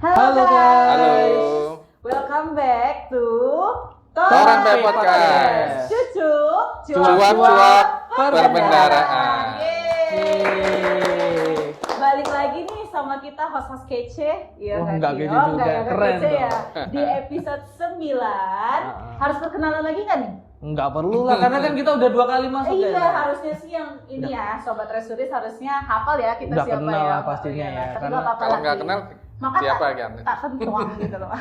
Halo guys. Halo. Welcome back to Torang Bay Podcast. Cucu Cuap-cuap perbendaraan. Yeay. Balik lagi nih sama kita host-host kece. Iya Oh, kan? enggak gitu juga. Enggak Keren kece dong. ya. Di episode 9 harus perkenalan lagi kan nih? Enggak perlu lah, karena kan kita udah 2 kali masuk Iya, ya. harusnya sih yang ini ya, Sobat Resuris harusnya hafal ya kita Udah siapa kenal ya. lah pastinya ya, Tapi karena nggak apa-apa Kalau nggak lagi. kenal, Maka siapa kan? tak kentuang gitu loh.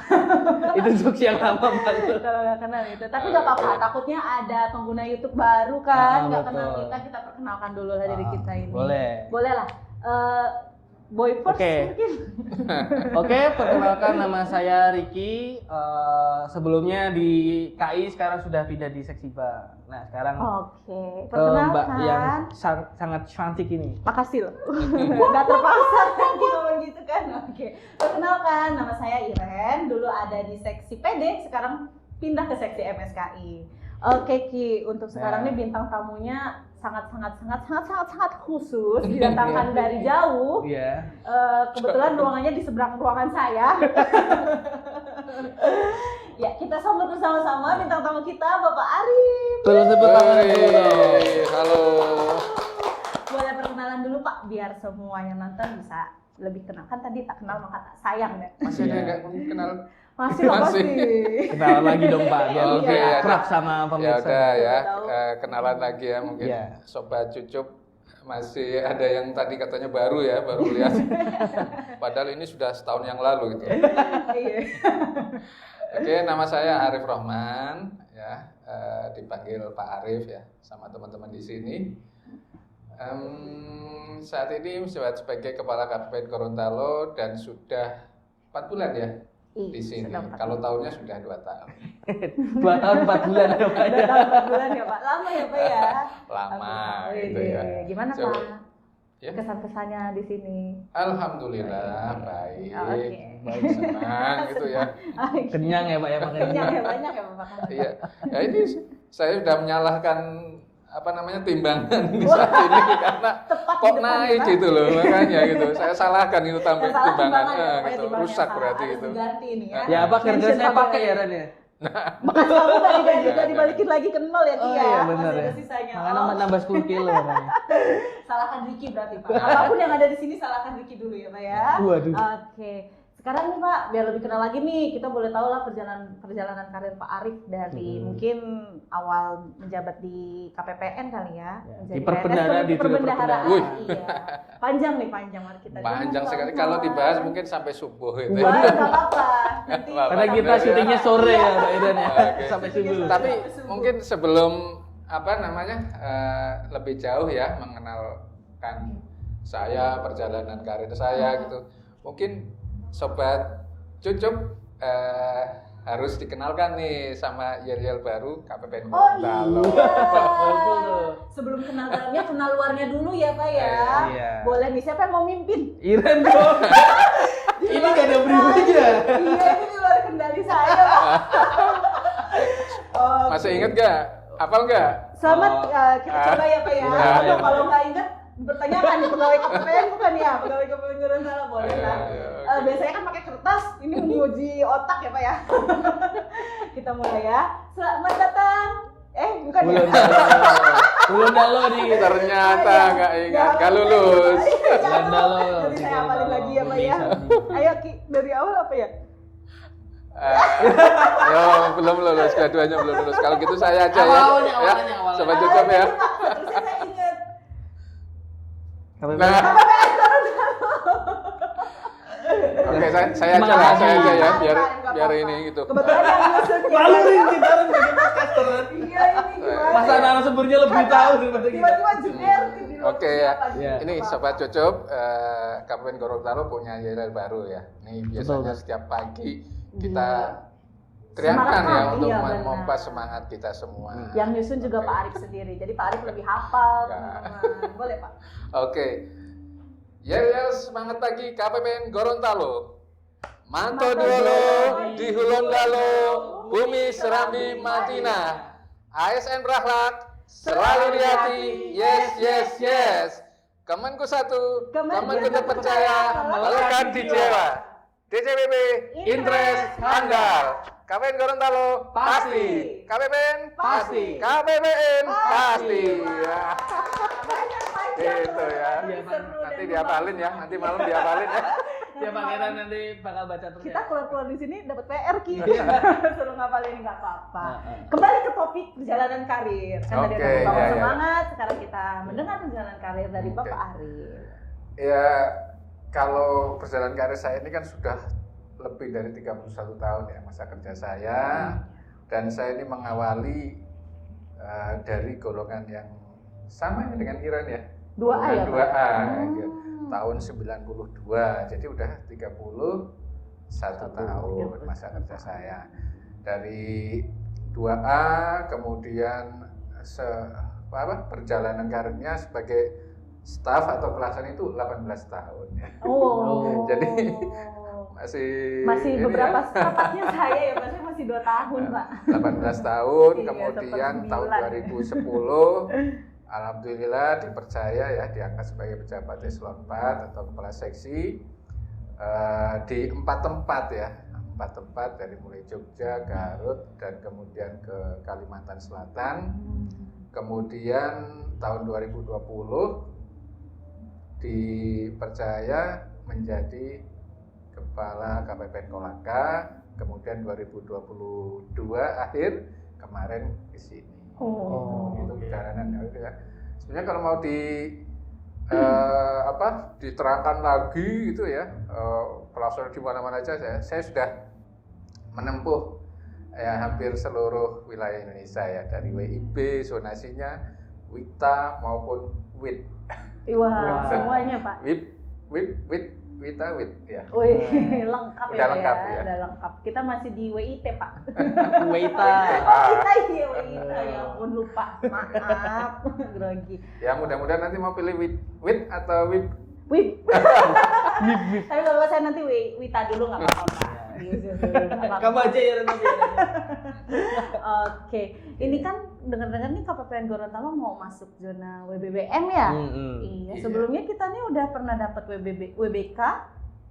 Itu jokes yang lama banget. Kalau nggak kenal itu, tapi nggak apa-apa. Takutnya ada pengguna YouTube baru kan, nggak kenal betul. kita perkenalkan dulu lah dari kita ini. Boleh lah. Boy first Oke. mungkin. Oke, perkenalkan nama saya Ricky. Sebelumnya di KI, sekarang sudah pindah di seksi bar. Nah, sekarang Oke, ke Mbak yang perkenalkan. sangat cantik ini. Makasih loh. Nggak terpaksa kan ngomong gitu kan. Oke. Perkenalkan, nama saya Iren. Dulu ada di seksi PD, sekarang pindah ke seksi MSKI. Oke Ki, untuk sekarang nih bintang tamunya sangat khusus, didatangkan dari jauh. Iya. Kebetulan ruangannya di seberang ruangan saya. Ya, kita sambut bersama-sama bintang tamu kita, Bapak Arif. Tolong tepuk tangan dulu dong. Woi, halo. Boleh perkenalan dulu Pak, biar semua yang nonton bisa lebih kenal. Kan tadi tak kenal maka tak sayang ya. Masih ada yang nggak kenal? Masih lah pasti. Kenalan lagi dong Pak, biar Oke, lebih ya. akrab sama Ya pemirsa. udah ya, Tahu. kenalan lagi ya mungkin. Iya. Sobat Cucup masih ada yang tadi katanya baru ya, baru lihat. Padahal ini sudah setahun yang lalu gitu. Iya. Oke, nama saya Arif Rohman, ya dipanggil Pak Arif ya, sama teman-teman di sini. Saat ini sebagai Kepala KPPN Gorontalo dan sudah 4 bulan ya di sini. sudah 4 Kalau tahunnya sudah 2 tahun. 2 tahun 4 bulan ya Pak. Udah tahun 4 bulan ya Pak, lama ya Pak ya? Lama Oke. gitu ya. Gimana Coba. Pak? Ya. Kesan-kesannya di sini. Alhamdulillah baik, Oke. baik senang gitu ya. Kenyang ya Pak ya makannya. Banyak ya, banyak ya Bapak. Iya, ya ini saya sudah menyalahkan apa namanya timbangan di saat ini karena Tepat kok di depan naik ya, Pak. gitu loh, makanya gitu. Saya salahkan itu Yang salah timbangan, timbangan ya, Pak, gitu. timbangan Rusak yang berarti salah. itu. Harus diganti ini ya. Ya Pak, kerja Mention saya sampai pakai ya lagi. Ren ya. Bekas kamu tadi kan juga Iya. dibalikin lagi ke nol ya Ki Oh ya? iya benar Masih ya. ada sisanya. Makanya Oh, nambah 10 kilo Ren. salahkan Ricky berarti Pak. Apapun yang ada di sini salahkan Ricky dulu ya Pak ya. Waduh. Oke. Sekarang nih Pak, biar lebih kenal lagi nih, kita boleh tahu lah perjalanan karir Pak Arif dari mungkin awal menjabat di KPPN kali ya. Ya, menjadi di perbendaharaan, PNS, di perbendaharaan. Wih. Iya. Panjang nih, panjang mari kita. Panjang Jangan sekali pelan-pelan. kalau dibahas mungkin sampai subuh itu. Wah, nggak apa-apa. Nanti Karena kita syutingnya sore ya Pak Iren ya. Oke. Sampai subuh. Tapi mungkin sebelum apa namanya lebih jauh ya mengenalkan saya, perjalanan karir saya gitu. Mungkin Sobat Cucup harus dikenalkan nih sama Yel-Yel baru KPPN Oh Gorontalo. iya. Sebelum kenal dalamnya, kenal luarnya dulu ya Pak ya. Iya. Boleh nih, siapa yang mau mimpin? Iren dong. Ini gak ada briefingnya. Iya, ini di luar kendali saya Pak. Oke. Masih inget gak? Hafal gak? Selamat, kita coba ya Pak ya. Iya, Atau iya. kalau nggak ingat, bertanyakan nih pegawai KPPN bukan ya? Pegawai KPPN Gorontalo boleh Iya, lah. iya, Biasanya kan pakai kertas, ini menguji otak ya Pak ya. Kita mulai ya. Selamat datang. Bukan ya? Belum dalo nih. Ternyata nggak ingat, nggak lulus. Gandalo. Jadi saya hafalin lagi ya Pak ya. Ayo Ki, dari awal apa ya? Yo, belum lulus, dua-duanya belum lulus. Kalau gitu saya aja ya. Awalnya, Ya, awalnya. Sobat Cucup ya. Terusnya saya ingat. Nah, oke, saya aja lah, saya aja ya, biar ini gitu. Kebetulan yang nyusun Malu nih kita Ren sebagai podcaster. Iya ini gimana? Masa narasumbernya lebih tahu daripada kita. Tiba-tiba junior di luar Oke siapa ya, gitu. Iya. ini Sobat Cucup, KPPN Gorontalo punya Yel baru ya. Ini biasanya Betul. setiap pagi kita teriakkan Semangat, ya untuk iya, benar. memompa semangat kita semua. Yang nyusun juga Oke. Pak Arif sendiri. Jadi Pak Arif lebih hafal Enggak. teman-teman. Boleh Pak? Oke, Yel semangat pagi KPPN Gorontalo. Manto dulu di Hulondalo, bumi Serambi Madinah. ASN berakhlak, selalu di hati, yes, yes, yes. Kemenku satu, Kemenku terpercaya, melekat di jiwa. DCWP Interest handal. KPN Gorontalo Pasti. KPPN Pasti. KPPN pasti. Ya. Banyak Gitu ya. Iya, Seru Nanti dan dihafalin ya, nanti malam dihafalin ya. Ya Pak Heran nanti bakal baca terus. Kita keluar-keluar di sini dapat PR Ki. Iya. Suruh ngapalin nggak apa-apa. Heeh. Kembali ke topik perjalanan karir. Kan tadi Oke, udah membangun ya, ya. semangat, sekarang kita mendengar perjalanan karir dari Oke. Bapak Arief. Ya, kalau perjalanan karir saya ini kan sudah lebih dari 31 tahun ya masa kerja saya. Dan saya ini mengawali dari golongan yang sama ya dengan Iren ya. 2A ya, Pak? 2A. Hmm. ya. Tahun 92. Jadi udah 31 tahun masa kerja saya. Dari 2A kemudian perjalanan karirnya sebagai staf atau pelaksana itu 18 tahun ya. Oh. Jadi masih ini beberapa ya. sepatnya saya ya, Pak. Saya masih 2 tahun, Pak. 18 tahun, Iya, kemudian tahun 9. 2010 alhamdulillah dipercaya ya diangkat sebagai pejabat eselon 4 atau kepala seksi di 4 tempat ya. 4 tempat dari mulai Jogja, Garut dan kemudian ke Kalimantan Selatan. Kemudian tahun 2020 dipercaya menjadi Kepala KPPN Kolaka, kemudian 2022 akhir kemarin ke sini. Oh. Itu perjalanan ya. Sebenarnya kalau mau diterangkan lagi gitu ya, pelaksana di mana-mana aja saya sudah menempuh ya hampir seluruh wilayah Indonesia ya, dari WIB zonasinya, WITA maupun WIT. Wah, semuanya, Pak. WITA WIT ya. Wih, lengkap Udah ya, Pak, lengkap ya. Udah lengkap. Kita masih di WIT, Pak. Weita. WITA iya, WITA. Ya ampun, lupa. Maaf, grogi. Ya mudah-mudahan nanti mau pilih WIT atau WIP. Wih. Tapi kalau saya nanti WITA dulu nggak apa-apa, Pak. Gitu, nggak apa-apa. Kamu aja ya nanti. Oke, ini kan dengar-dengar nih KPPN Gorontalo mau masuk zona WBBM ya? Iya, sebelumnya kita nih udah pernah dapat WBK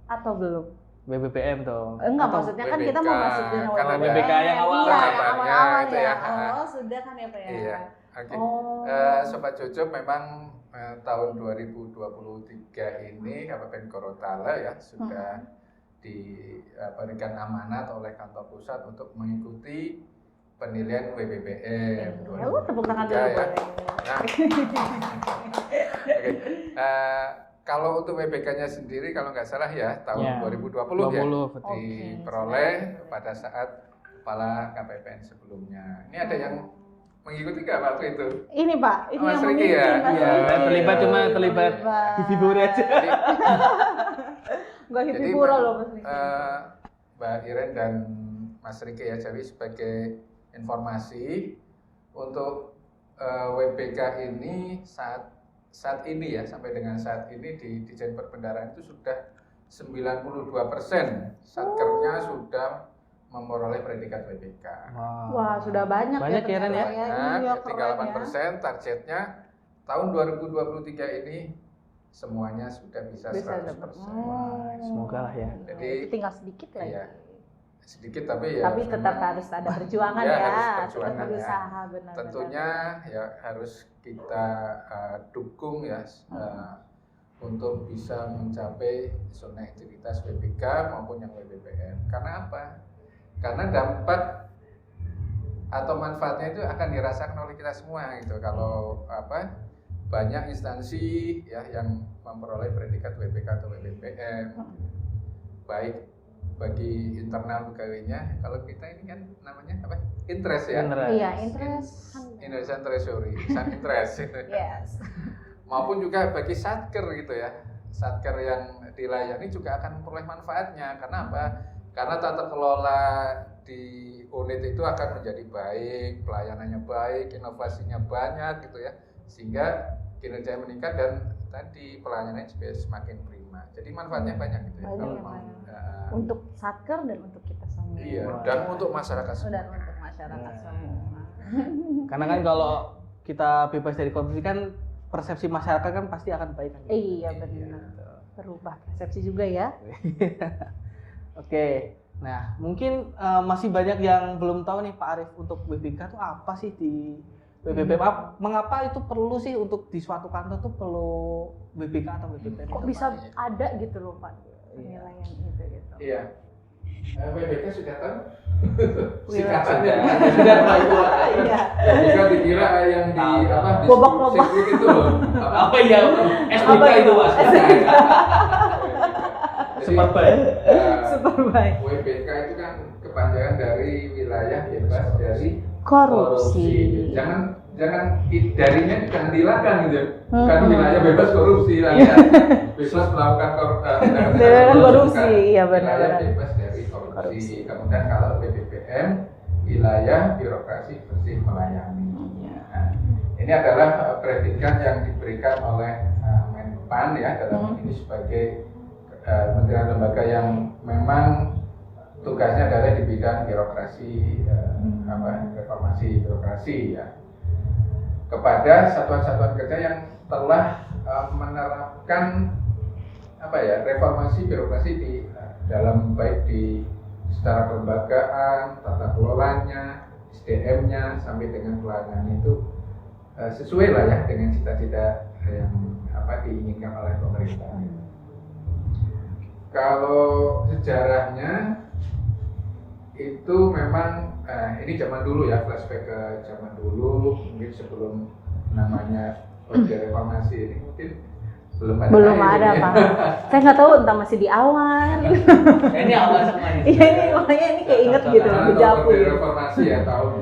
atau belum? WBPM tuh. Enggak, maksudnya kan kita mau WBK, masuk zona kan ada WBK yang awal Iya, yang tahapannya awal-awal itu ya. ya. Oh, sudah kan ya, Pak ya? Iya. Oke. Oh. Sobat Jojo memang tahun 2023 ini KPPN Gorontalo ya sudah diberikan amanat oleh kantor pusat untuk mengikuti penilaian WBBM. Ya, lu tepuk tangan dulu, 2023 ya. boleh. Nah, oke. Kalau untuk WBK-nya sendiri kalau nggak salah ya tahun 2020 ya 20, betul. diperoleh pada saat kepala KPPN sebelumnya. Ini ada yang mengikuti nggak waktu itu? Ini Pak, ini Mas yang Riki memimpin ya? Mas Iya, Riki. terlibat cuma terlibat Vivi Buri aja. Jadi, Gak jadi hipi pura loh Mas Riki. Mbak Iren dan Mas Riki ya, jadi sebagai informasi untuk WBK ini saat ini ya sampai dengan saat ini di Ditjen Perbendaharaan itu sudah 92% satkernya sudah memperoleh predikat WBK. Wah, sudah banyak Banyak ya, Ren, ya? ternyata Iya, Tinggal keren ya. 8%, targetnya tahun 2023 ini semuanya sudah bisa 100%. dapat. Semoga lah ya. Jadi, tinggal sedikit lagi. iya. Sedikit tapi ya Tapi tetap memang harus ada perjuangan ya, ya, harus tetap perjuangan ya. berusaha benar. tentunya ya harus kita dukung ya untuk bisa mencapai zona integritas WBK maupun yang WBPM. Karena apa? Karena dampak atau manfaatnya itu akan dirasakan oleh kita semua gitu. Kalau banyak instansi ya yang memperoleh predikat WBK atau WBPM, baik bagi internal pegawainya. Kalau kita ini kan namanya apa? Interest ya. Iya, interest. Indonesian Treasury, Sun Interest. Yes. Maupun juga bagi satker gitu ya. Satker yang dilayani juga akan memperoleh manfaatnya. Karena apa? Karena tata kelola di unit itu akan menjadi baik, pelayanannya baik, inovasinya banyak gitu ya. Sehingga kinerja meningkat dan tadi pelayanannya juga semakin prima. Jadi manfaatnya banyak gitu ya. Banyak Kalau ya, mau, Pak. Untuk satker dan untuk kita semua. iya, dan untuk masyarakat semua. Dan untuk masyarakat semua. Karena kan kalau kita bebas dari korupsi kan persepsi masyarakat kan pasti akan baik kan. Iya benar. Berubah persepsi juga ya. Oke. Nah, mungkin masih banyak yang belum tahu nih Pak Arif, untuk WBK itu apa sih di WBPM? Mengapa itu perlu sih untuk di suatu kantor tuh perlu WBK atau WBPM? Kok itu, bisa Pak? ada gitu loh Pak penilaian itu gitu. Iya. WBK sudah tahu? Wilayah. Singkatannya. Sudah Pak itu. Iya. WBK dikira yang di apa? di Bobok-bobok. sirkuit itu loh. Apa ya? SBK itu Mas. Superbike. Super baik. WBK itu kan kepanjangan dari wilayah bebas dari Korupsi. Jangan darinya jangan dihilangkan gitu. Bukan Hmm. wilayah bebas korupsi lah ya. Bebas melakukan korupsi, iya benar. Wilayah bebas dari korupsi. Kemudian kalau BBPM wilayah birokrasi bersih melayani. Nah, ini adalah predikat yang diberikan oleh Menpan ya dalam ini sebagai kementerian lembaga yang memang tugasnya adalah di bidang birokrasi, reformasi birokrasi ya, kepada satuan-satuan kerja yang telah menerapkan reformasi birokrasi di dalam baik di secara kelembagaan, tata kelolanya, SDM-nya sampai dengan pelayanannya itu sesuai lah ya dengan cita-cita yang diinginkan oleh pemerintah. Kalau sejarahnya itu memang ini zaman dulu ya, flashback ke zaman dulu, mungkin sebelum namanya Orde Reformasi ini mungkin belum ada ini. Pak. Saya nggak tahu entah masih di awal. Ini awal sama ini. Iya ini makanya ini kayak inget gitu Karena dejavu. Orde Reformasi ya tahun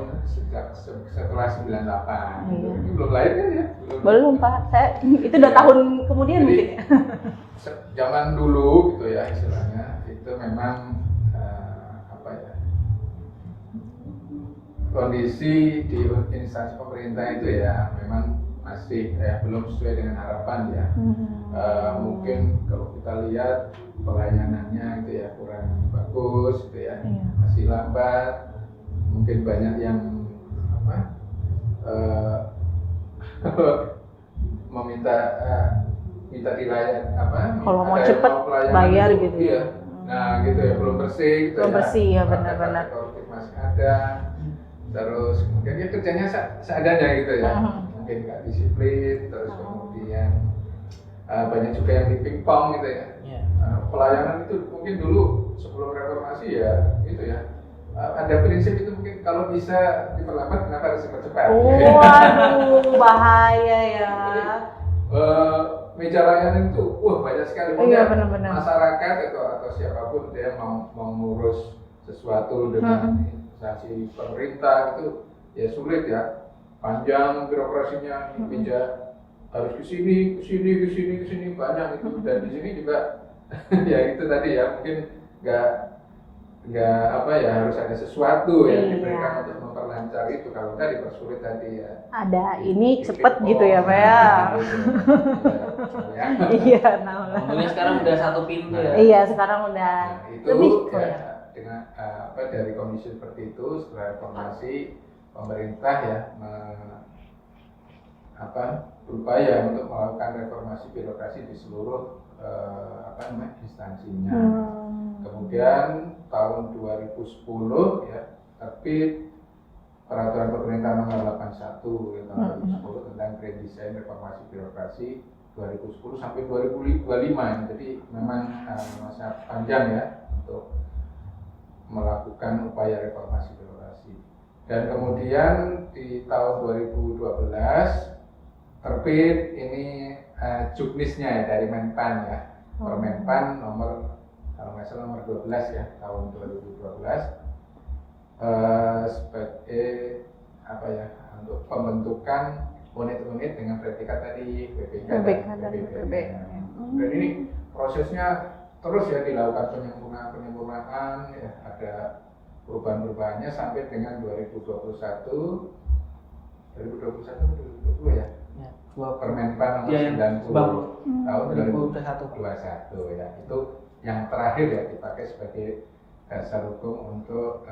setelah 98. Iya. Ini belum lahir kan ya? Belum Pak. Saya itu udah tahun kemudian Jadi, mungkin ya. zaman dulu gitu ya istilahnya itu memang kondisi di instansi pemerintah itu ya memang masih belum sesuai dengan harapan ya. Mungkin kalau kita lihat pelayanannya itu ya kurang bagus gitu ya, masih lambat, mungkin banyak yang minta dilayan Kalau mau ada yang cepet pelayanan bayar itu, gitu. iya. Nah gitu ya, belum bersih gitu. Belum bersih ya, benar-benar. Praktek koruptif masih ada, terus kemudian ya kerjanya seadanya gitu ya, mungkin nggak disiplin, terus kemudian banyak juga yang di pingpong gitu ya. Pelayanan itu mungkin dulu sebelum reformasi ya gitu ya, ada prinsip itu mungkin kalau bisa diperlambat kenapa harus cepat-cepat. Waduh, bahaya ya. Meja layanan itu banyak sekali. Iya, benar-benar. Masyarakat atau siapapun dia mau mengurus sesuatu dengan instansi pemerintah itu ya sulit ya, panjang birokrasinya. Meja harus ke sini banyak itu, dan di sini juga ya itu tadi ya mungkin nggak harus ada sesuatu yang diberikan untuk memperlancar itu. Kalau tadi dipersulit tadi ya ada ini cepet gitu ya Pak ya. Iya, Untungnya sekarang udah satu pintu ya. Iya, sekarang udah itu lebih dengan dari kondisi seperti itu setelah reformasi pemerintah ya berupaya untuk melakukan reformasi birokrasi di seluruh instansinya. Kemudian tahun 2010 ya terbit peraturan pemerintah nomor 81 ya, tahun 2010 tentang Grand Design Reformasi Birokrasi 2010 sampai 2025. Jadi memang masa panjang ya untuk melakukan upaya reformasi birokrasi. Dan kemudian di tahun 2012 terbit ini juknisnya ya dari Menpan ya, Permenpan nomor kalau nggak salah nomor 12 ya tahun 2012 sebagai untuk pembentukan unit-unit dengan predikat tadi BPK dan BPPM. Dan ini prosesnya terus ya dilakukan penyempurnaan ya, ada perubahan-perubahannya sampai dengan 2021 ya. Permenpan nomor 90 tahun 2021 ya, itu yang terakhir ya dipakai sebagai dasar hukum untuk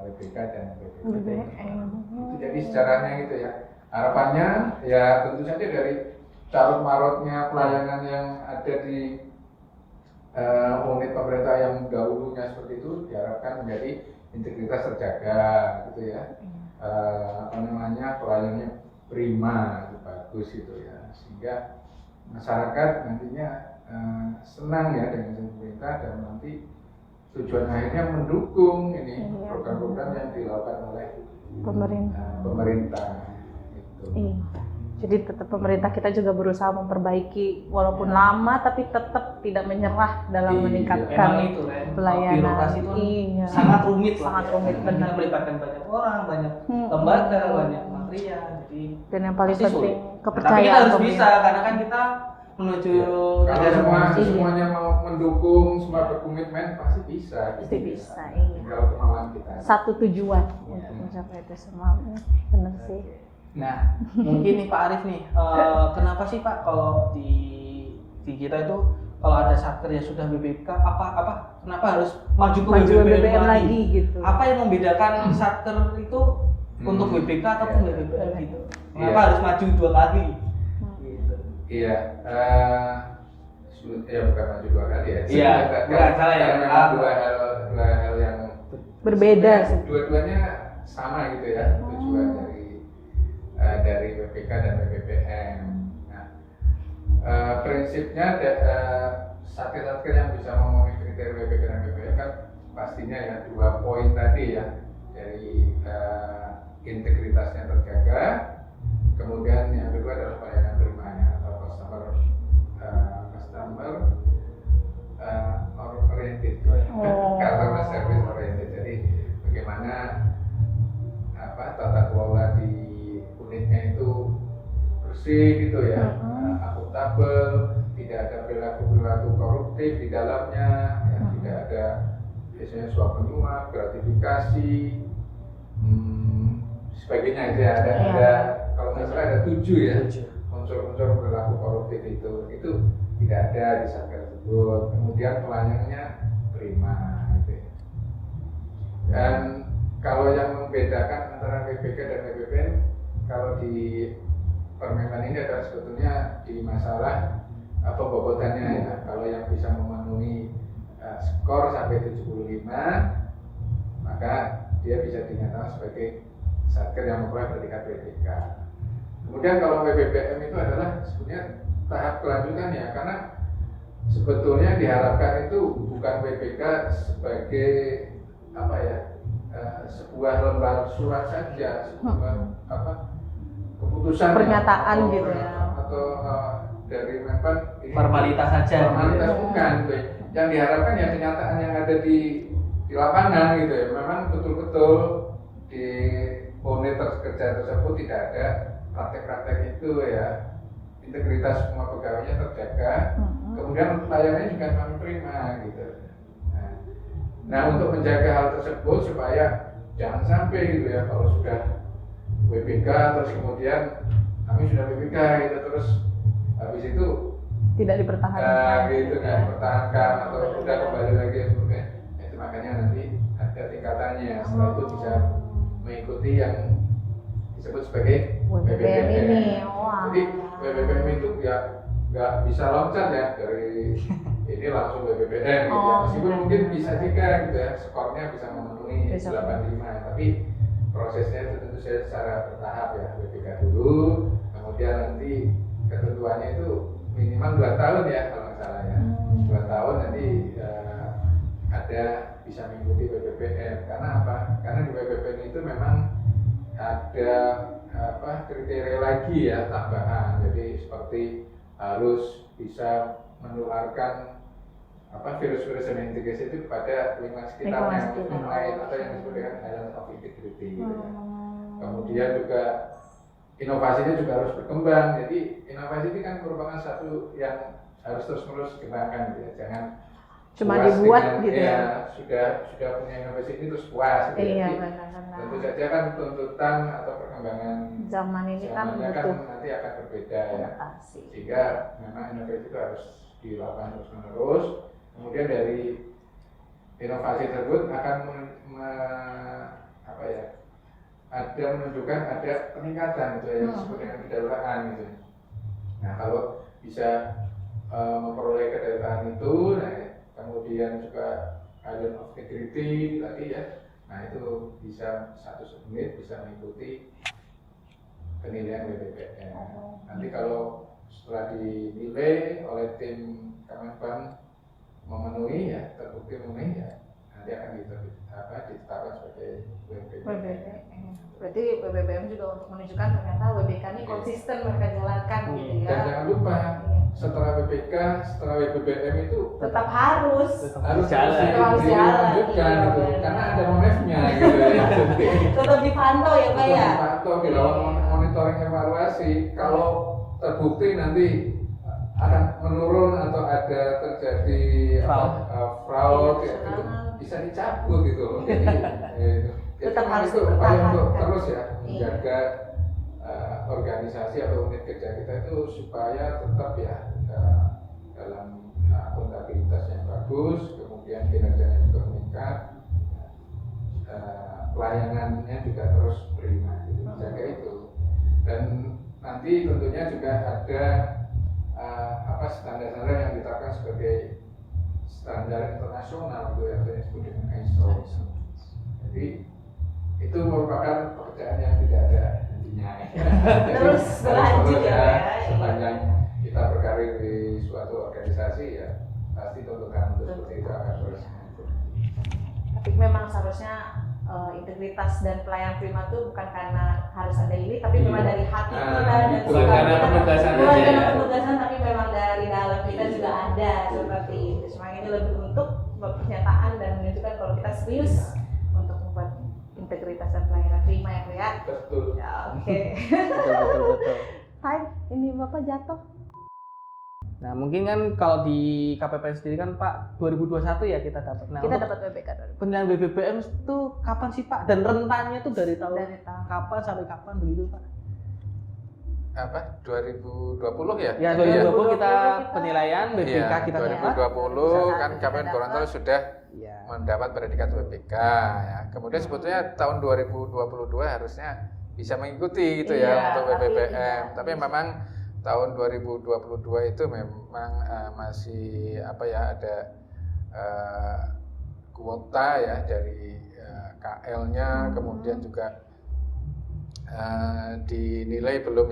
WBK dan BPPM. Itu jadi sejarahnya gitu ya. Harapannya ya tentu saja dari carut marutnya pelayanan yang ada di unit pemerintah yang dahulunya seperti menjadi integritas terjaga gitu ya. Pelayanannya prima, itu bagus gitu ya, sehingga masyarakat nantinya senang ya dengan pemerintah dan nanti tujuan akhirnya mendukung ini program-program yang dilakukan oleh pemerintah gitu. Iya. Jadi tetap pemerintah kita juga berusaha memperbaiki walaupun lama tapi tetap tidak menyerah dalam meningkatkan Emang itu kan, pelayanan. birokrasi itu Iya. sangat rumit lah. Sangat rumit, Kita benar. melibatkan banyak orang, banyak lembaga, banyak material. Jadi Dan yang paling pasti penting sulit. kepercayaan. Tapi kita harus pemerintah. bisa karena kan kita menuju Kalau Iya. semuanya mau mendukung, semua berkomitmen pasti bisa. Pasti bisa, iya. Kalau kemauan kita. Satu tujuan untuk mencapai itu semua. Benar sih. Nah, mungkin nih Pak Arif nih, kenapa sih Pak kalau di kita itu kalau ada satker yang sudah BBK kenapa harus maju ke BBM lagi gitu. Apa yang membedakan satker itu untuk BBK ataupun BBM gitu? Kenapa harus maju 2 kali? Gitu. Iya, ya bukan maju 2 kali ya. Iya, bukan salah ya. Karena memang dua hal yang Berbeda sih. Dua-duanya sama gitu ya, tujuan dari BPK dan BBM. Nah, prinsipnya satker-satker yang bisa memenuhi kriteria BPK dan BBM kan pastinya ya 2 poin tadi ya, dari integritasnya terjaga, kemudian yang kedua adalah pelayanan primanya atau customer oriented, customer service oriented. Jadi bagaimana tata kelola di unitnya itu bersih gitu ya, akuntabel, tidak ada perilaku koruptif di dalamnya, ya, tidak ada biasanya suap menyuap, gratifikasi, sebagainya itu ya, ada kalau nggak salah ada 7 ya unsur-unsur perilaku koruptif itu tidak ada di satker tersebut. Kemudian pelayanannya prima gitu ya. Dan kalau yang membedakan antara BPK dan BBM kalau di Permentan ini adalah sebetulnya di masalah pembobotannya ya. Kalau yang bisa memenuhi skor sampai 75, maka dia bisa dinyatakan sebagai satker yang memperoleh predikat BPK. Kemudian kalau BBM itu adalah sebenarnya tahap kelanjutan ya, karena sebetulnya diharapkan itu bukan BPK sebagai sebuah lembar surat saja, sebuah keputusan pernyataan atau, gitu ya, atau dari Menpan Formalitas saja. formalitas bukan gitu ya. Yang diharapkan ya kenyataan yang ada di lapangan gitu ya, memang betul-betul di unit kerja tersebut tidak ada praktek-praktek itu ya, integritas semua pegawainya terjaga, kemudian pelayanannya juga kami terima gitu. Nah, untuk menjaga hal tersebut supaya jangan sampai gitu ya, kalau sudah BPK terus kemudian kami sudah BPK gitu terus habis itu tidak dipertahankan gitu kan, dipertahankan atau sudah kembali lagi seperti itu. Makanya nanti ada tingkatannya, setelah itu bisa mengikuti yang disebut sebagai BBM ini. Jadi BBM itu ya nggak bisa loncat ya dari ini langsung BBM gitu ya. Meskipun mungkin bisa juga gitu ya, skornya bisa memenuhi 85, tapi prosesnya itu tentu saja secara bertahap ya, BPK dulu, kemudian nanti ketentuannya itu minimal 2 tahun ya kalau nggak salah ya, 2 tahun nanti ada bisa mengikuti BBM. Karena apa? Karena di BBM itu memang ada kriteria lagi ya tambahan, jadi seperti harus bisa menularkan virus-virus yang integrasi itu kepada lingkungan sekitarnya untuk lain atau yang disebut dengan island of integrity gitu ya. Kemudian juga inovasinya juga harus berkembang. Jadi inovasi ini kan merupakan satu yang harus terus-menerus dikembangkan gitu ya. Jangan cuma dibuat dengan, gitu ya. Sudah punya inovasi ini terus puas gitu Iya, ya. benar-benar. Tentu saja kan tuntutan atau perkembangan zaman ini kan zamannya butuh nanti akan berbeda ya. adaptasi. Sehingga memang inovasi itu harus dilakukan terus-menerus. Kemudian dari inovasi tersebut akan ada menunjukkan ada peningkatan gitu ya, yang disebut dengan kedaulatan gitu. Nah, kalau bisa memperoleh kedaulatan itu, nah, kemudian juga Island of Integrity tadi ya. Nah itu bisa 1 unit bisa mengikuti penilaian WBBM. Nanti kalau setelah dinilai oleh tim Kemenpan memenuhi ya, terbukti memenuhi ya, nanti akan ditetapkan sebagai WBBM. Berarti WBBM juga untuk menunjukkan ternyata WBK ini konsisten mereka jalankan gitu ya. Dan jangan lupa setelah WBK, setelah WBBM itu Tetap harus dilanjutkan gitu, karena ada monefnya gitu ya. tetap dipantau ya Pak ya. Dipantau, dilakukan monitoring evaluasi. Kalau terbukti nanti akan menurun atau ada terjadi fraud Iya, itu bisa dicabut gitu loh. Jadi Tetap harus itu upaya untuk dipertahankan. terus ya menjaga organisasi atau unit kerja kita itu supaya tetap ya dalam akuntabilitas yang bagus, kemudian kinerjanya juga meningkat, pelayanannya juga terus prima, gitu. Jaga itu. Dan nanti tentunya juga ada standar-standar yang ditetapkan sebagai standar internasional gitu ya, yang disebut dengan ISO. Jadi itu merupakan pekerjaan yang tidak ada hentinya. Terus berlanjut ya. Sepanjang kita berkarir di suatu organisasi ya pasti tuntutan untuk seperti itu akan terus. Tapi memang seharusnya integritas dan pelayanan prima itu bukan karena harus ada ini, tapi memang dari hati kita dan bukan karena penugasan bukan aja karena ya. penugasan, tapi memang dari dalam kita juga ada seperti itu. Cuma ini lebih untuk pernyataan dan menunjukkan kalau kita serius untuk membuat integritas dan pelayanan prima ya Pak ya. Betul. Ya, oke. Betul. Hai, ini Bapak jatuh. Nah mungkin kan kalau di KPPN sendiri kan Pak 2021 ya kita dapat. Nah, Kita untuk dapat WBK penilaian BBBM itu kapan sih Pak? Dan rentannya itu dari tahun dari tahun. kapan sampai kapan begitu Pak? Apa 2020 ya? Ya Jadi 2020 kita kita- penilaian BBK Iya, kita dapat. 2020 kan Kabupaten Kita Gorontalo dapat. sudah Iya. mendapat predikat WBK ya. Kemudian sebetulnya tahun 2022 harusnya bisa mengikuti gitu Iya, ya untuk tapi WBBM. tidak. Tapi memang tahun 2022 itu memang masih ada kuota ya dari KL-nya, kemudian juga dinilai belum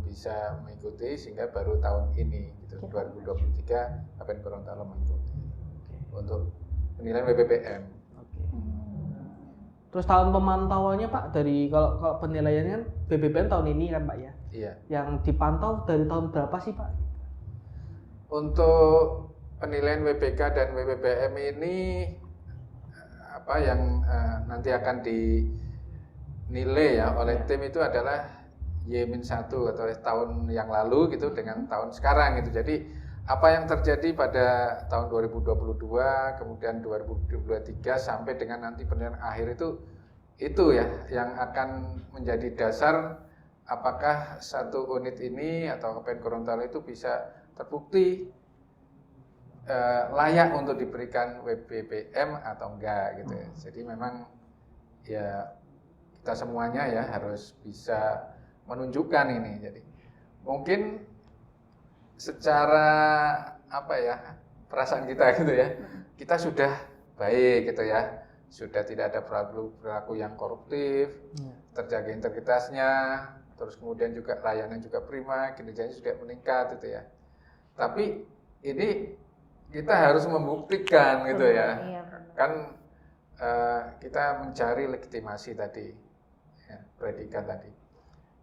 bisa mengikuti sehingga baru tahun ini gitu 2023 Kabupaten Gorontalo mengikuti untuk penilaian WBBM. Oke. Terus tahun pemantauannya Pak dari kalau penilaiannya kan BBBM tahun ini kan Pak ya. Iya. Yang dipantau dari tahun berapa sih Pak? Untuk penilaian WBK dan WBBM ini yang nanti akan dinilai ya oleh tim itu adalah Y-1 atau tahun yang lalu gitu dengan tahun sekarang gitu. Jadi apa yang terjadi pada tahun 2022 kemudian 2023 sampai dengan nanti penilaian akhir itu ya yang akan menjadi dasar apakah satu unit ini atau Kabupaten Gorontalo itu bisa terbukti layak untuk diberikan WBBM atau enggak gitu ya. Jadi memang ya kita semuanya ya harus bisa menunjukkan ini. Jadi mungkin secara perasaan kita gitu ya, kita sudah baik gitu ya, sudah tidak ada perilaku yang koruptif, terjaga integritasnya, terus kemudian juga layanan juga prima, kinerjanya sudah meningkat gitu ya. Tapi ini kita harus membuktikan gitu ya, Iya, kan kita mencari legitimasi tadi, ya, predikat tadi.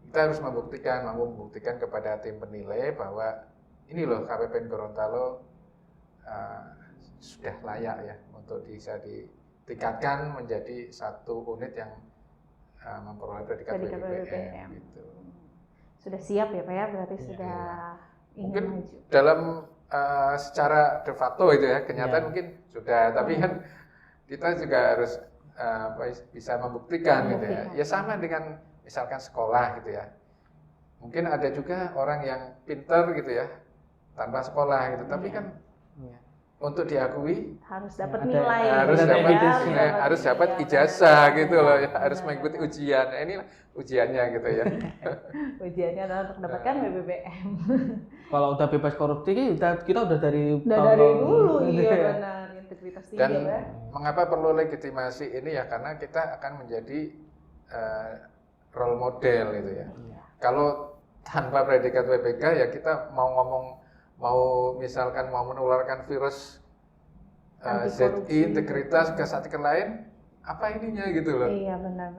Kita harus mampu membuktikan kepada tim penilai bahwa ini loh Kabupaten Gorontalo sudah layak ya untuk bisa ditingkatkan menjadi satu unit yang memperoleh predikat WBBM gitu. Sudah siap ya Pak ya, berarti sudah ingin Mungkin maju. dalam secara de facto itu ya kenyataan mungkin sudah, tapi kan kita juga harus bisa membuktikan gitu ya. Ya sama dengan misalkan sekolah gitu ya. Mungkin ada juga orang yang pintar gitu ya tanpa sekolah gitu, tapi kan untuk diakui Harus dapat Ada- nilai. harus dapat ijazah gitu loh ya, harus mengikuti ujian. Nah, ini ujiannya gitu ya. Ujiannya adalah untuk mendapatkan WBBM. Kalau udah bebas korupsi kita udah dari Udah tahun- dari dulu, gitu iya ya. benar. integritas tinggi Dan ya, Pak. mengapa perlu legitimasi ini ya, karena kita akan menjadi role model itu ya. Iya. Kalau tanpa predikat WPK ya kita mau ngomong, mau misalkan mau menularkan virus Anti-korupsi. ZI integritas ke satker lain, apa ininya gitu loh. Iya, benar.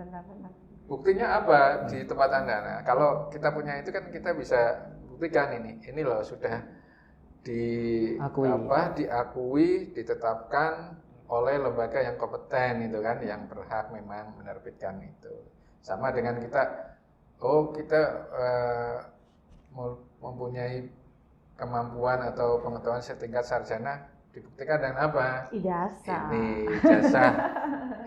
Buktinya apa di tempat Anda? Nah, kalau kita punya itu kan kita bisa buktikan ini loh sudah diakui, ditetapkan oleh lembaga yang kompeten itu kan, yang berhak memang menerbitkan itu. Sama dengan kita, kita mempunyai kemampuan atau pengetahuan setingkat sarjana, dibuktikan dengan apa? Ijazah. Ini ijazah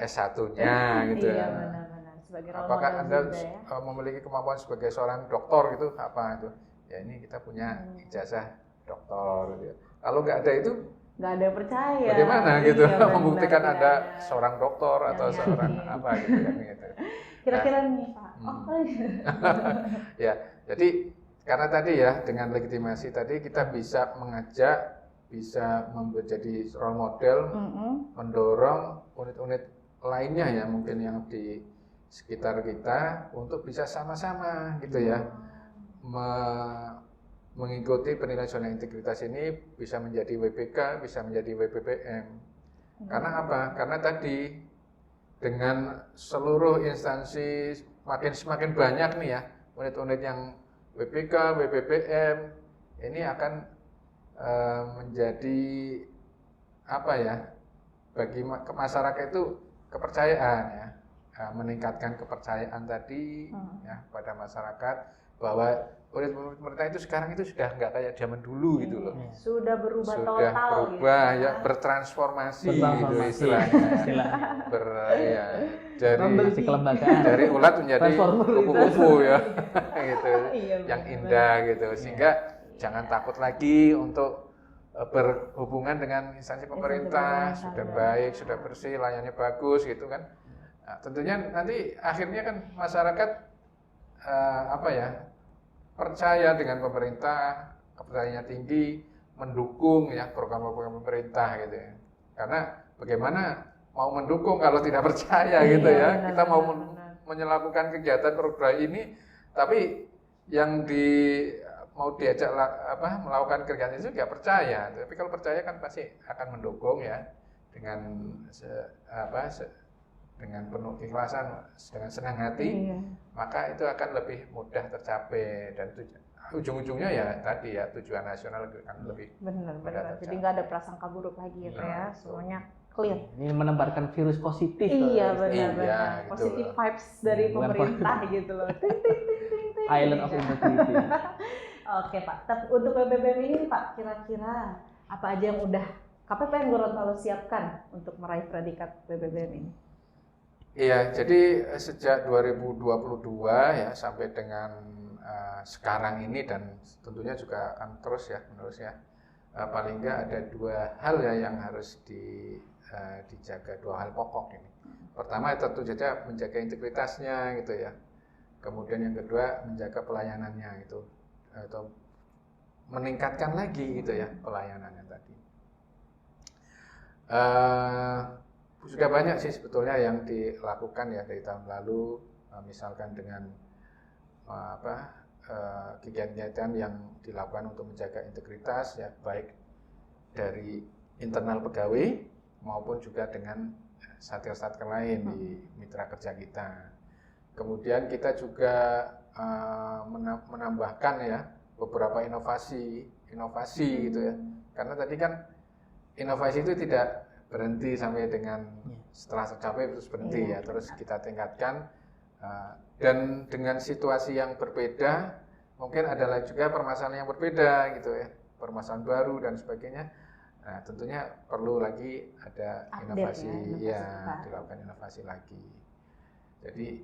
S1-nya gitu Iya, ya. benar. Sebagai role Apakah model Anda juga ya. memiliki kemampuan sebagai seorang doktor gitu? Apa itu? Ya ini kita punya ijazah doktor gitu. Kalau nggak ada itu, Nggak ada yang percaya. bagaimana gitu Iya, benar, membuktikan tidak Anda ada. seorang doktor atau Yang seorang yakin. apa gitu kan gitu. Kira-kira nih Pak. Ya, jadi karena tadi ya dengan legitimasi tadi kita bisa mengajak, bisa menjadi role model, mendorong unit-unit lainnya ya mungkin yang di sekitar kita untuk bisa sama-sama gitu ya mengikuti penilaian zona integritas ini, bisa menjadi WPK, bisa menjadi WPPM. Karena apa? Karena tadi dengan seluruh instansi semakin banyak nih ya unit-unit yang WPK, WPPM ini akan menjadi apa ya, bagi masyarakat itu kepercayaan ya, meningkatkan kepercayaan tadi ya pada masyarakat bahwa unit pemerintah itu sekarang itu sudah nggak kayak zaman dulu gitu loh. Sudah berubah Sudah total berubah gitu. ya, bertransformasi gitu Bertransformasi, istilahnya. istilahnya. Dari Kelembagaan. dari ulat menjadi Transformer itu. kupu-kupu ya gitu, Iya, yang benar. indah gitu, sehingga jangan takut lagi untuk berhubungan dengan instansi pemerintah, pemerintah, sudah benar. baik, sudah bersih, layannya bagus gitu kan. Nah, tentunya nanti akhirnya kan masyarakat percaya dengan pemerintah, kepercayaannya tinggi, mendukung ya program-program pemerintah gitu ya. Karena bagaimana mau mendukung kalau tidak percaya gitu Iya, ya. benar, Kita mau benar. melakukan kegiatan program ini, tapi yang mau diajak melakukan kegiatan itu nggak percaya. Tapi kalau percaya kan pasti akan mendukung ya dengan dengan penuh ikhlasan, dengan senang hati, Iya. maka itu akan lebih mudah tercapai dan ujung-ujungnya ya tadi ya tujuan nasional akan lebih Benar. mudah Jadi tercapai. nggak ada prasangka buruk lagi ya, Pak ya. Semuanya clear. Ini menebarkan virus positif. Iya, istilahnya. benar. Iya, gitu Positive loh. vibes dari Bukan pemerintah gitu loh. Ting, ting, ting, ting, ting. Island of integrity. Oke Pak, tapi untuk PPBM ini Pak, kira-kira apa aja yang udah KPPN Gorontalo siapkan untuk meraih predikat PPBM ini? Iya, jadi sejak 2022 ya sampai dengan sekarang ini dan tentunya juga akan terus ya menerusnya. Paling enggak ada dua hal ya yang harus dijaga, dua hal pokok ini. Pertama tentu saja menjaga integritasnya gitu ya. Kemudian yang kedua menjaga pelayanannya itu atau meningkatkan lagi gitu ya pelayanannya tadi. Sudah banyak sih sebetulnya yang dilakukan ya dari tahun lalu, misalkan dengan kegiatan-kegiatan yang dilakukan untuk menjaga integritas ya, baik dari internal pegawai maupun juga dengan satker-satker lain di mitra kerja kita. Kemudian kita juga menambahkan ya beberapa inovasi gitu ya, karena tadi kan inovasi itu tidak berhenti sampai dengan setelah tercapai terus berhenti ya, terus kita tingkatkan dan dengan situasi yang berbeda mungkin adalah juga permasalahan yang berbeda gitu ya, permasalahan baru dan sebagainya. Nah tentunya perlu lagi ada inovasi dilakukan inovasi lagi. Jadi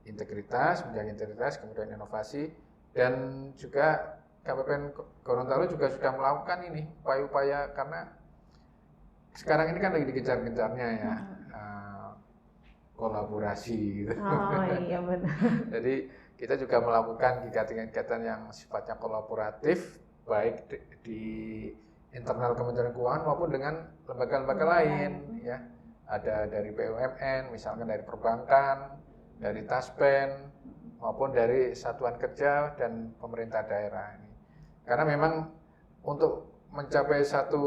integritas, menjaga integritas, kemudian inovasi, dan juga KPPN Gorontalo juga sudah melakukan ini upaya-upaya, karena sekarang ini kan lagi dikejar-kejarnya ya kolaborasi gitu. Oh iya benar. Jadi kita juga melakukan kegiatan-kegiatan yang sifatnya kolaboratif, baik di internal Kementerian Keuangan maupun dengan lembaga-lembaga lain ya. Ada dari BUMN, misalkan dari perbankan, dari Taspen, maupun dari satuan kerja dan pemerintah daerah ini. Karena memang untuk mencapai satu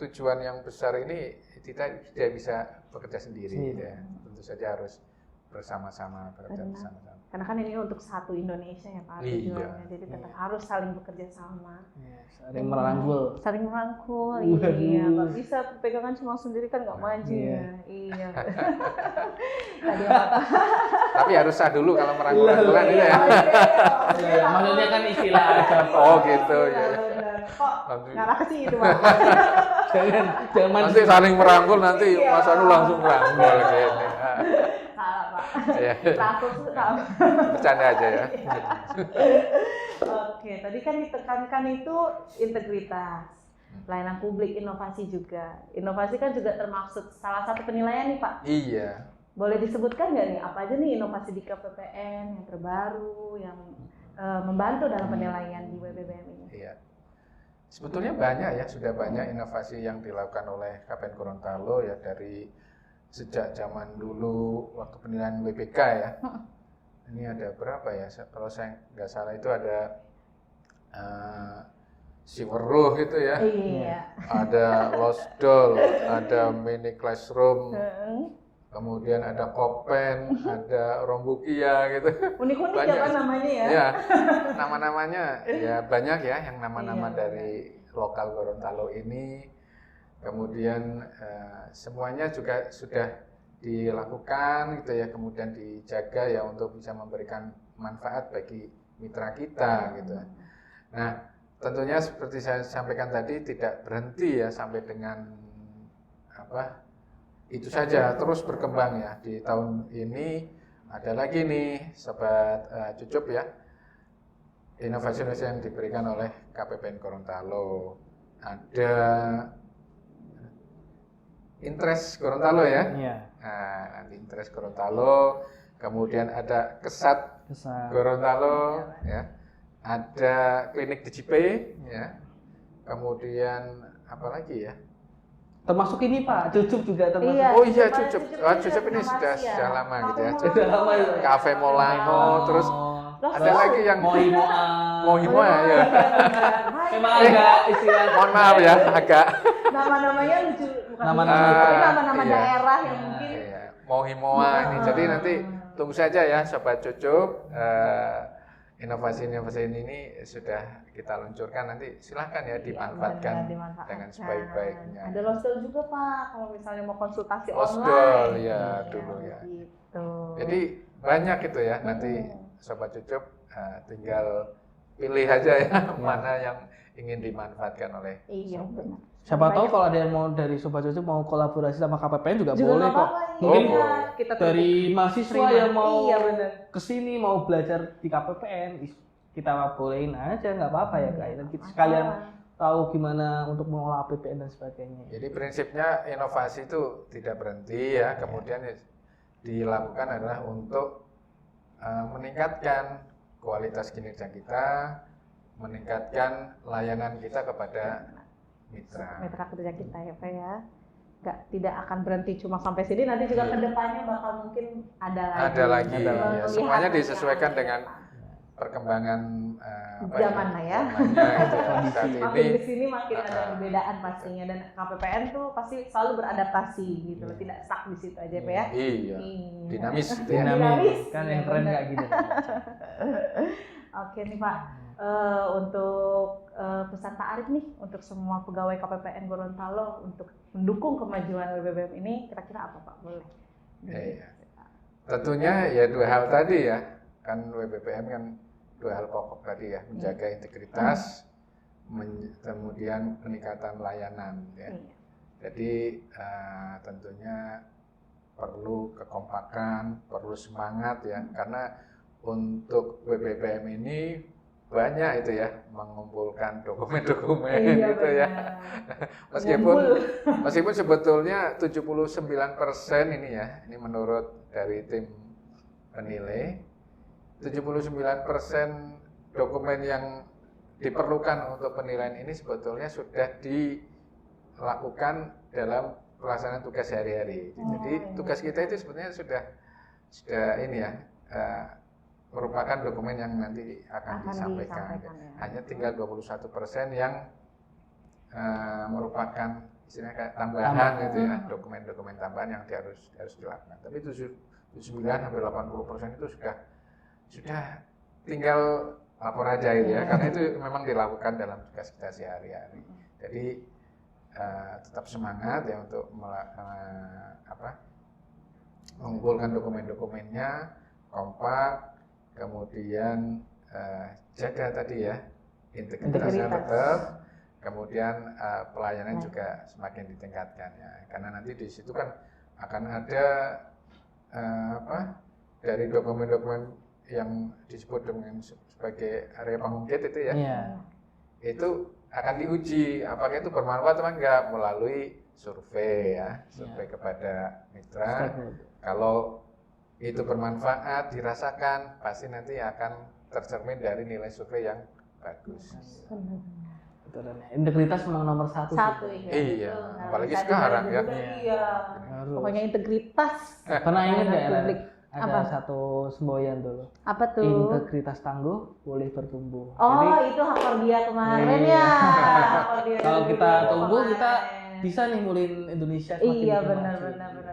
tujuan yang besar ini kita tidak bisa bekerja sendiri ya. Tentu saja harus bersama-sama bekerja bersama-sama. Karena kan ini untuk satu Indonesia ya Pak tujuannya, jadi tetap harus saling bekerja sama. Saling merangkul. Saling merangkul, iya. Nggak bisa pegangan cuma sendiri kan nggak maju ya. Iya. Tadi apa? Tapi harus sah dulu kalau merangkul-rangkulan itu ya. Maksudnya kan istilah aja. Oh gitu ya. Kok ngarah ke situ Pak? Jangan Nanti saling merangkul nanti Mas Anu langsung merangkul gitu. Salah Pak. Iya. Rangkul itu salah. Bercanda aja ya. Oke, tadi kan ditekankan itu integritas, pelayanan publik, inovasi juga. Inovasi kan juga termaksud salah satu penilaian nih Pak. Iya. Boleh disebutkan nggak nih apa aja nih inovasi di KPPN yang terbaru yang membantu dalam penilaian di WBBM ini? Iya. Sebetulnya banyak ya, sudah banyak inovasi yang dilakukan oleh KPN Gorontalo ya dari sejak zaman dulu waktu penilaian WBK ya. Ini ada berapa ya? Kalau saya nggak salah itu ada Siweruh gitu ya. Iya. Ada Losdol, ada Mini Classroom, kemudian ada Kopen, ada Rombukia gitu. Unik-unik Banyak. ya Pak namanya ya? Ya, nama-namanya ya banyak ya yang nama-nama Iya, dari lokal Gorontalo ini. Kemudian semuanya juga sudah dilakukan gitu ya, kemudian dijaga ya untuk bisa memberikan manfaat bagi mitra kita gitu. Nah, tentunya seperti saya sampaikan tadi tidak berhenti ya sampai dengan itu saja, terus berkembang ya. Di tahun ini ada lagi nih Sobat Cucup ya, inovasi-inovasi yang diberikan oleh KPPN Gorontalo. Ada Intres Gorontalo ya. Iya. Nah, Intres Gorontalo, kemudian ada Kesat Gorontalo ya. Ada klinik DJP ya. Kemudian apa lagi ya? Termasuk ini Pak, Cucup juga termasuk. Iya. Oh iya, Cucup. Cucup. Cucup Cucup ini sudah inovasi ya. lama gitu ya. Sudah lama ya. Cafe Molano, terus ada lagi yang Mohimoa. Mohimoa ya. Memang agak istilah. Mohon maaf ya, agak Nama-namanya lucu, bukan Nama-nama lucu, tapi itu. nama-nama Iya. daerah yang mungkin iya, Mohimoa ini. Jadi nanti tunggu saja ya Sobat Cucup. Inovasi-inovasi ini sudah kita luncurkan, nanti silahkan ya dimanfaatkan dengan sebaik-baiknya. Ada Losdol juga Pak, kalau misalnya mau konsultasi Losdol online. ya dulu ya. Gitu. Jadi banyak itu ya, nanti Sobat Cucup tinggal pilih aja ya mana yang ingin dimanfaatkan oleh Iya Sobat. benar. Siapa tahu kalau ada yang mau dari Sobat Cucup mau kolaborasi sama KPPN juga boleh nggak kok. apa-apa, Mungkin iya. Kita dari mahasiswa terima. yang mau Iya, benar. kesini mau belajar di KPPN, kita bolehin aja, nggak apa-apa ya Kak. Dan kita sekalian tahu gimana untuk mengolah APBN dan sebagainya. Jadi prinsipnya inovasi itu tidak berhenti ya, kemudian dilakukan adalah untuk meningkatkan kualitas kinerja kita, meningkatkan layanan kita kepada mitra kerja kita ya Pak ya. Tidak akan berhenti cuma sampai sini, nanti juga kedepannya bakal mungkin ada lagi. Ya. Semuanya disesuaikan dengan perkembangan zaman lah ya. zamannya gitu ya. Saat Makin ini di sini makin ada perbedaan pastinya, dan KPPN tuh pasti selalu beradaptasi gitu loh, tidak stuck di situ aja Pak ya. iya, dinamis gitu ya. Dinamis. Kan yang keren Benar. kayak gitu. Oke nih Pak, untuk pesan Pak Arif nih untuk semua pegawai KPPN Gorontalo untuk mendukung kemajuan WBBM ini, kira-kira apa Pak? Boleh? Iya. Tentunya ya dua hal tadi ya, kan WBBM kan dua hal pokok tadi ya, menjaga integritas, kemudian peningkatan layanan ya. Iya. Jadi tentunya perlu kekompakan, perlu semangat ya, karena untuk WBBM ini banyak itu ya, mengumpulkan dokumen-dokumen Iya, gitu ya. Meskipun sebetulnya 79% ini ya, ini menurut dari tim penilai, 79% dokumen yang diperlukan untuk penilaian ini sebetulnya sudah dilakukan dalam pelaksanaan tugas sehari-hari. Jadi tugas kita itu sebenarnya sudah ini ya, merupakan dokumen yang nanti akan disampaikan. Ya. Hanya tinggal 21% yang merupakan istilahnya kayak tambahan gitu ya, dokumen-dokumen tambahan yang harus dilakukan. Tapi 79 sampai 80% itu sudah tinggal lapor aja gitu ya, karena itu memang dilakukan dalam tugas kita sehari-hari. Jadi tetap semangat ya untuk mengumpulkan dokumen-dokumennya, kompak, kemudian jaga tadi ya integritasnya tetap, kemudian pelayanan juga semakin ditingkatkan ya, karena nanti di situ kan akan ada dari dokumen-dokumen yang disebut dengan sebagai area pengungkit itu ya, itu akan diuji apakah itu bermanfaat atau enggak melalui survei ya, survei kepada mitra. Kalau itu bermanfaat, dirasakan, pasti nanti akan tercermin dari nilai survei yang bagus. Betul, integritas memang nomor satu sih. Iya, apalagi sekarang ya. Iya. Pokoknya integritas. Pernah ingat nggak ada Apa? satu semboyan dulu? Apa tuh? Integritas tangguh boleh bertumbuh. Oh, jadi, itu Hakordia kemarin iya. ya. Hakordia kalau kita tumbuh kemarin. kita bisa nih mulihin Indonesia semakin Iya maju. benar.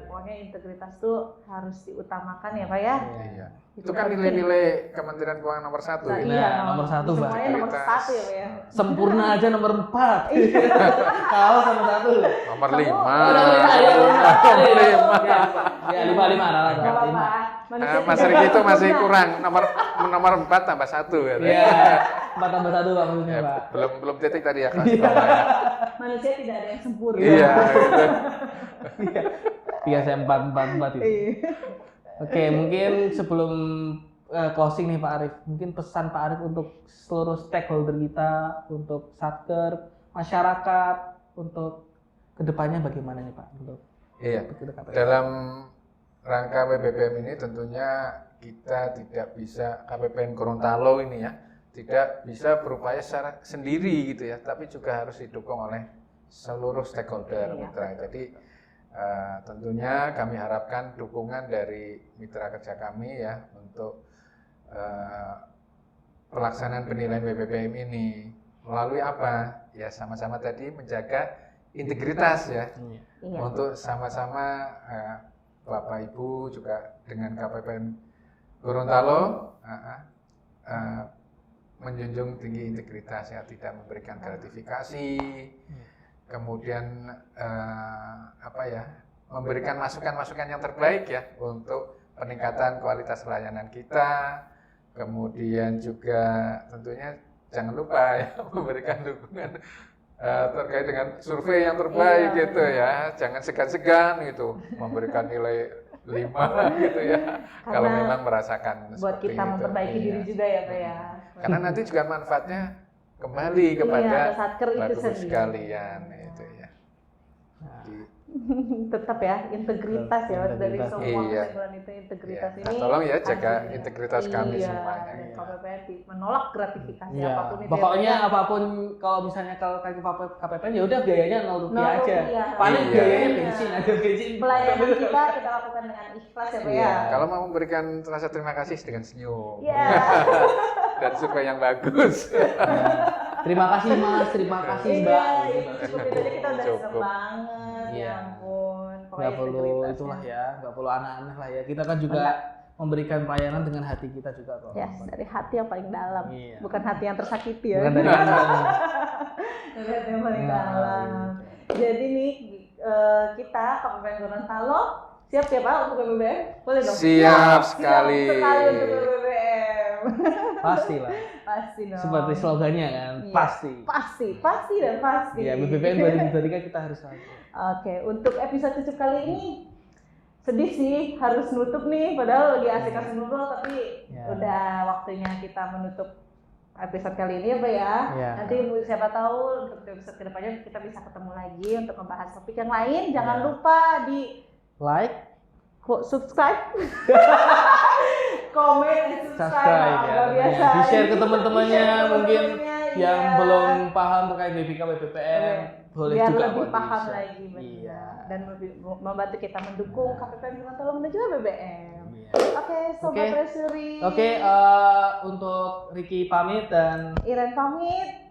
Pokoknya integritas tuh harus diutamakan ya Pak ya. Iya. Itu kan nilai-nilai Kementerian Keuangan nomor 1. Nah, ya. iya, nomor satu, Mbak. semuanya nomor 1 ya Pak ya. Sempurna aja nomor 4. Kalah sama 1. Nomor 5. Ya 5 ada Gak apa-apa. Mas Riki itu masih kurang, nomor 4 tambah 1 ya. Iya, 4 tambah 1 Pak maksudnya Pak. Belum titik tadi ya kelas sekolah ya. Manusia tidak ada yang sempurna. Iya, gitu. Biasa 4 itu. Oke, mungkin sebelum closing nih Pak Arief, mungkin pesan Pak Arief untuk seluruh stakeholder kita, untuk Satker, masyarakat, untuk kedepannya bagaimana nih Pak? Untuk Iya. Dalam rangka PPPM ini tentunya kita tidak bisa, KPPN Gorontalo ini ya, tidak bisa berupaya secara sendiri gitu ya, tapi juga harus didukung oleh seluruh stakeholder mitra. Jadi tentunya kami harapkan dukungan dari mitra kerja kami ya untuk pelaksanaan penilaian PPPM ini melalui apa? Ya sama-sama tadi menjaga integritas ya, untuk sama-sama Bapak Ibu juga dengan KPPN Gorontalo menjunjung tinggi integritas ya, tidak memberikan gratifikasi, kemudian memberikan masukan-masukan yang terbaik ya untuk peningkatan kualitas layanan kita, kemudian juga tentunya jangan lupa ya memberikan dukungan terkait dengan survei yang terbaik gitu ya, jangan segan-segan gitu memberikan nilai 5 gitu ya, kalau memang merasakan buat kita memperbaiki diri juga ya Pak ya, karena nanti juga manfaatnya kembali kepada Satker itu Bapak sekalian itu ya. Tetap ya integritas ya dari semua kesimpulan itu integritas ini. Tolong ya jaga integritas kami semuanya. KPPN menolak gratifikasi apapun itu. Pokoknya apapun, kalau misalnya kalau kayak KPPN ya udah biayanya Rp0 aja. Paling biayanya bensin aja, bensin. Pelayanan kita lakukan dengan ikhlas ya Pak ya. Kalau mau memberikan rasa terima kasih dengan senyum. Iya. Dan survei yang bagus. Terima kasih Mas, terima kasih Mbak. Cukup itu aja kita udah seneng banget. Ya ampun. Nggak perlu itulah ya, nggak perlu aneh-aneh lah ya. Kita kan juga memberikan pelayanan dengan hati kita juga kok. Ya, dari hati yang paling dalam. Bukan hati yang tersakiti ya. Bukan dari dalam. Dari hati yang paling dalam. Jadi nih kita KPPN Gorontalo siap ya Pak untuk BBM? Boleh dong? Siap sekali. Siap sekali untuk BBM. Pasti lah. Pasti dong. Seperti slogannya kan, pasti. Pasti dan pasti. Ya, BPPN 2023 kita harus maju. Oke, untuk episode cukup kali ini sedih sih harus nutup nih, padahal lagi asik-asik ngobrol tapi udah waktunya kita menutup episode kali ini ya Pak ya. Nanti siapa tahu untuk episode kedepannya kita bisa ketemu lagi untuk membahas topik yang lain. Jangan lupa di like, subscribe, komen, dan subscribe ya. Di share ke teman-temannya mungkin. yang iya. belum paham terkait BPK BPPM boleh biar juga lebih buat paham di-share. lagi benar. Iya. Dan membantu kita mendukung KPPM Gorontalo menuju BBM. Iya. Oke, sobat Oke. Treasury. Oke, untuk Ricky pamit dan Iren pamit.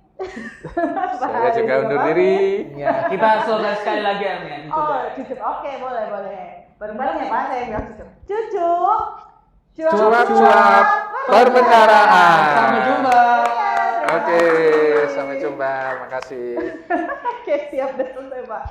Saya juga undur diri. ya kita selesai sekali lagi ya. Oh, cucup. Oke, boleh, boleh. Bareng-bareng ya Pak, saya bilang cucup. Cucup. Cuap-cuap perbendaraan. Sampai jumpa. Oke, sampai jumpa. Makasih. Oke, siap, udah selesai Pak.